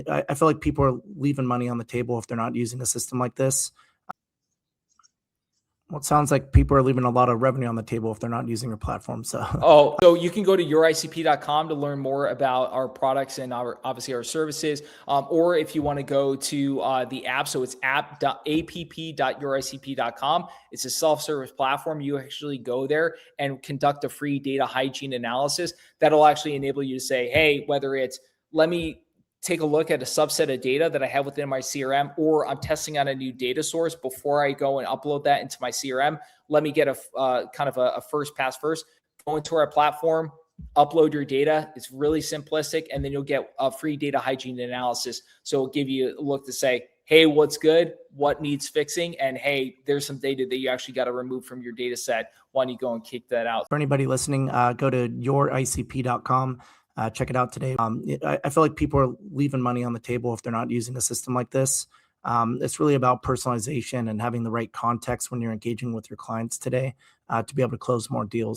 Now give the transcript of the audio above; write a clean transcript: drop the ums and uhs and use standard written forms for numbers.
I feel like people are leaving money on the table if they're not using a system like this. Well, it sounds like people are leaving a lot of revenue on the table if they're not using your platform. So, so you can go to YourICP.com to learn more about our products and obviously our services. Or if you want to go to the app, so it's app.youricp.com. It's a self-service platform. You actually go there and conduct a free data hygiene analysis that'll actually enable you to say, hey, whether it's let me take a look at a subset of data that I have within my CRM, or I'm testing out a new data source before I go and upload that into my CRM. Let me get a kind of a first pass first. Go into our platform, upload your data. It's really simplistic, and then you'll get a free data hygiene analysis. So it'll give you a look to say, hey, what's good, what needs fixing, and hey, there's some data that you actually got to remove from your data set. Why don't you go and kick that out? For anybody listening, go to YourICP.com. Check it out today. I feel like people are leaving money on the table if they're not using a system like this. It's really about personalization and having the right context when you're engaging with your clients today to be able to close more deals.